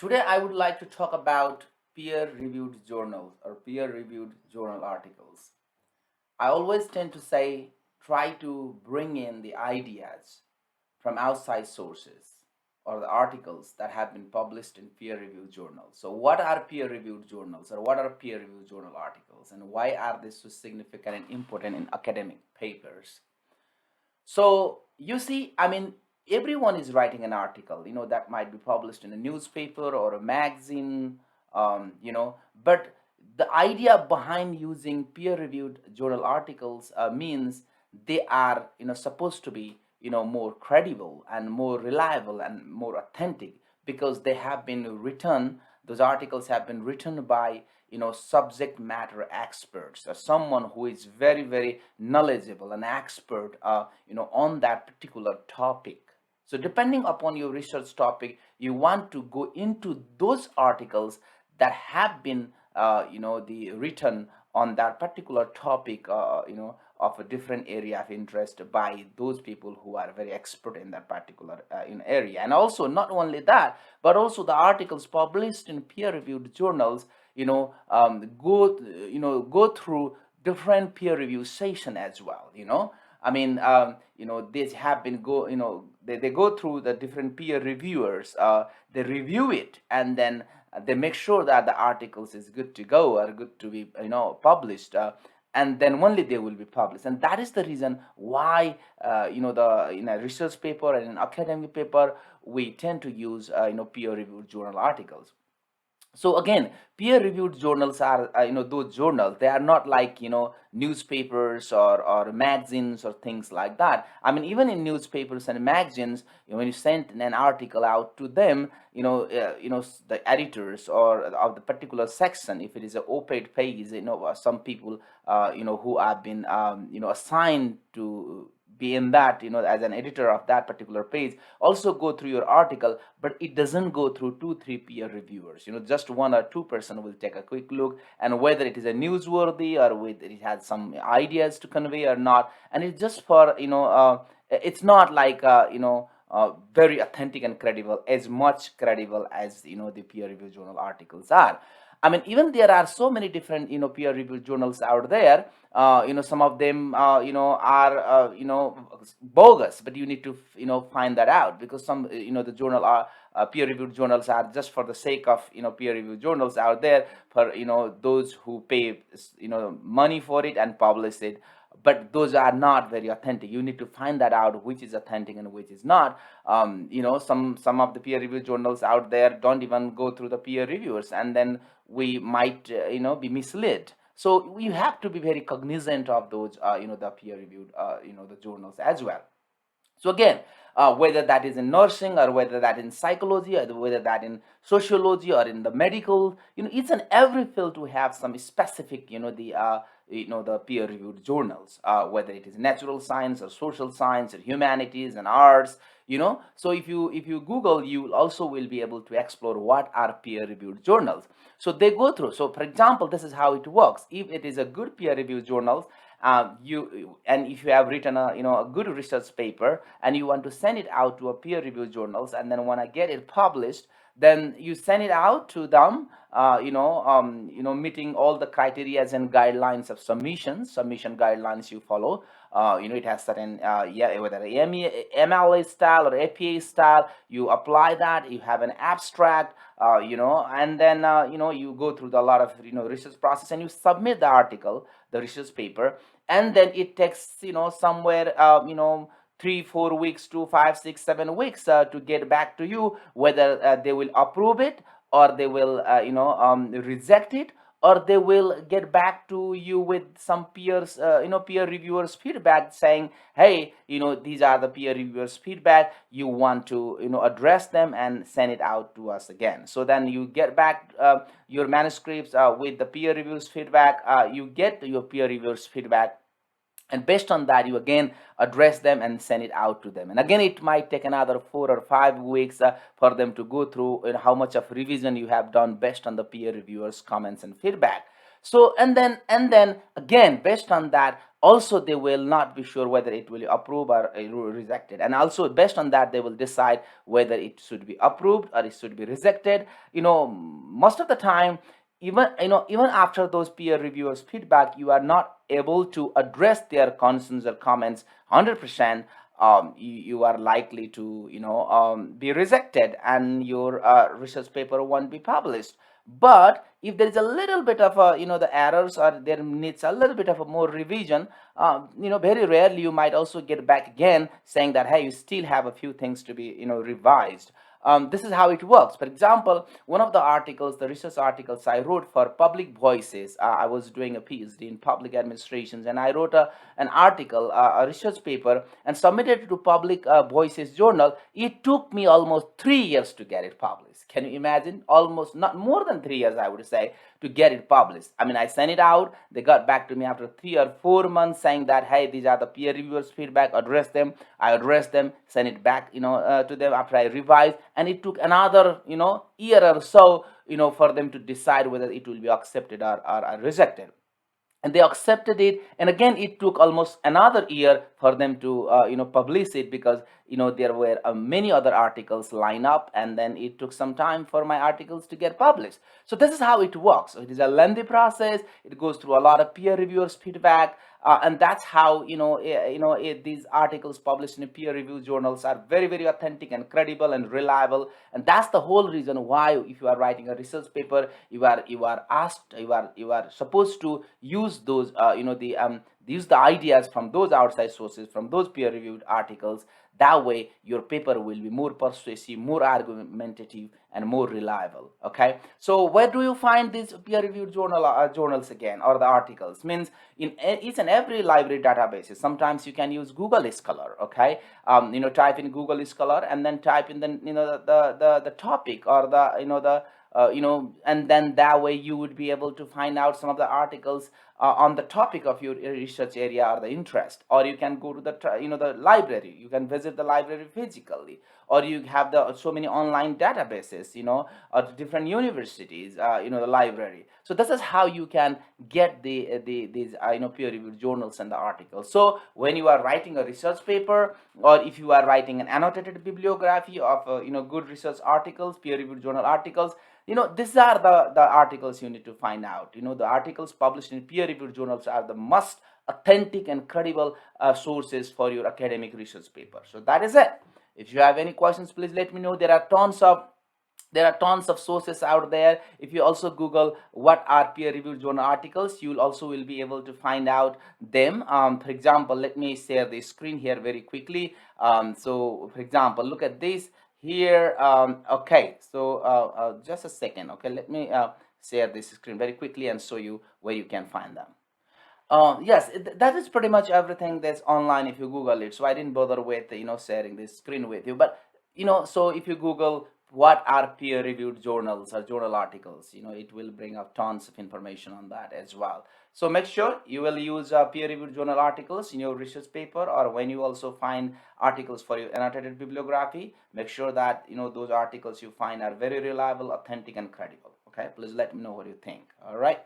Today, I would like to talk about peer-reviewed journals or peer-reviewed journal articles. I always tend to say try to bring in the ideas from outside sources or the articles that have been published in peer-reviewed journals. So, what are peer-reviewed journals or what are peer-reviewed journal articles and why are they so significant and important in academic papers? So you see, everyone is writing an article, that might be published in a newspaper or a magazine, but the idea behind using peer-reviewed journal articles means they are, supposed to be, more credible and more reliable and more authentic because they have been written, those articles have been written by subject matter experts or someone who is very very knowledgeable and expert on that particular topic. So depending upon your research topic, you want to go into those articles that have been the written on that particular topic, of a different area of interest by those people who are very expert in that particular area. And also not only that, but also the articles published in peer-reviewed journals go through different peer review session as well. They have been they go through the different peer reviewers. They review it, and then they make sure that the articles is good to go or good to be published, and then only they will be published. And that is the reason why the in a research paper and an academic paper we tend to use peer reviewed journal articles. So again, peer reviewed journals are those journals. They are not like newspapers or magazines or things like that. Even in newspapers and magazines, when you send an article out to them, the editors or of the particular section, if it is an op-ed page, some people who have been assigned to be in that, as an editor of that particular page, also go through your article, but it doesn't go through 2 3 peer reviewers. Just 1 or 2 person will take a quick look, and whether it is a newsworthy or whether it has some ideas to convey or not. And it's just for it's not like very authentic and credible, as much credible as the peer review journal articles are. Even there are so many different peer reviewed journals out there. Some of them are bogus, but you need to find that out, because some the journal are peer reviewed journals are just for the sake of peer reviewed journals out there for those who pay money for it and publish it, but those are not very authentic. You need to find that out, which is authentic and which is not. Some of the peer reviewed journals out there don't even go through the peer reviewers, and then we might be misled. So you have to be very cognizant of those the peer reviewed the journals as well. So again, whether that is in nursing or whether that in psychology or whether that in sociology or in the medical, each and every field to have some specific the peer reviewed journals, whether it is natural science or social science or humanities and arts. So if you google, you also will be able to explore what are peer reviewed journals. So they go through. So for example, this is how it works. If it is a good peer reviewed journal, and if you have written a good research paper and you want to send it out to a peer reviewed journals and then want to get it published, then you send it out to them, meeting all the criteria and guidelines of submission guidelines you follow. It has certain, whether MLA style or APA style. You apply that, you have an abstract, and then you go through a lot of research process, and you submit the article, the research paper, and then it takes somewhere 3 4 weeks to 5 6 7 weeks to get back to you, whether they will approve it or they will reject it, or they will get back to you with some peer reviewers feedback saying, hey, these are the peer reviewers feedback, you want to address them and send it out to us again. So then you get back your manuscripts with the peer reviewers feedback. You get your peer reviewers feedback, and based on that you again address them and send it out to them. And again, it might take another 4 or 5 weeks for them to go through how much of revision you have done based on the peer reviewers comments and feedback. So and then again, based on that, also they will not be sure whether it will be approved or rejected, and also based on that they will decide whether it should be approved or it should be rejected. Most of the time, even after those peer reviewers feedback, you are not able to address their concerns or comments 100%. You are likely to be rejected, and your research paper won't be published. But if there is a little bit of the errors, or there needs a little bit of a more revision, very rarely you might also get back again saying that, hey, you still have a few things to be revised. This is how it works. For example, one of the articles, the research articles I wrote for Public Voices, I was doing a PhD in public administrations, and I wrote an article, a research paper, and submitted it to Public Voices journal. It took me almost 3 years to get it published. Can you imagine? Almost, not more than 3 years, I would say, to get it published. I mean, I sent it out. They got back to me after 3 or 4 months saying that, hey, these are the peer reviewers' feedback. Address them. I addressed them, sent it back, to them after I revised, and it took another, year or so, for them to decide whether it will be accepted or rejected. And they accepted it, and again it took almost another year for them to publish it, because there were many other articles line up, and then it took some time for my articles to get published. So this is how it works. So it is a lengthy process. It goes through a lot of peer reviewers feedback, and that's how these articles published in peer review journals are very, very authentic and credible and reliable. And that's the whole reason why, if you are writing a research paper, you are asked, you are supposed to use those use the ideas from those outside sources, from those peer reviewed articles. That way your paper will be more persuasive, more argumentative, and more reliable. Okay, so where do you find these peer reviewed journals again, or the articles? Means in each and every library databases. Sometimes you can use Google Scholar. Okay, type in Google Scholar, and then type in the topic, or and then that way you would be able to find out some of the articles on the topic of your research area or the interest. Or you can go to the library. You can visit the library physically, or you have so many online databases, or different universities, the library. So this is how you can get these peer reviewed journals and the articles. So when you are writing a research paper, or if you are writing an annotated bibliography of good research articles, peer reviewed journal articles, these are the articles you need to find out. The articles published in peer reviewed journals are the most authentic and credible sources for your academic research paper. So that is it. If you have any questions, please let me know. There are tons of sources out there. If you also Google what are peer reviewed journal articles, you will be able to find out them. For example, let me share the screen here very quickly. So for example, look at this here. Okay, so just a second. Okay, let me share this screen very quickly and show you where you can find them. Yes, that is pretty much everything that's online if you Google it. So I didn't bother with sharing this screen with you. But so if you Google what are peer-reviewed journals or journal articles, it will bring up tons of information on that as well. So make sure you will use peer-reviewed journal articles in your research paper, or when you also find articles for your annotated bibliography. Make sure that those articles you find are very reliable, authentic, and credible. Okay, please let me know what you think. All right.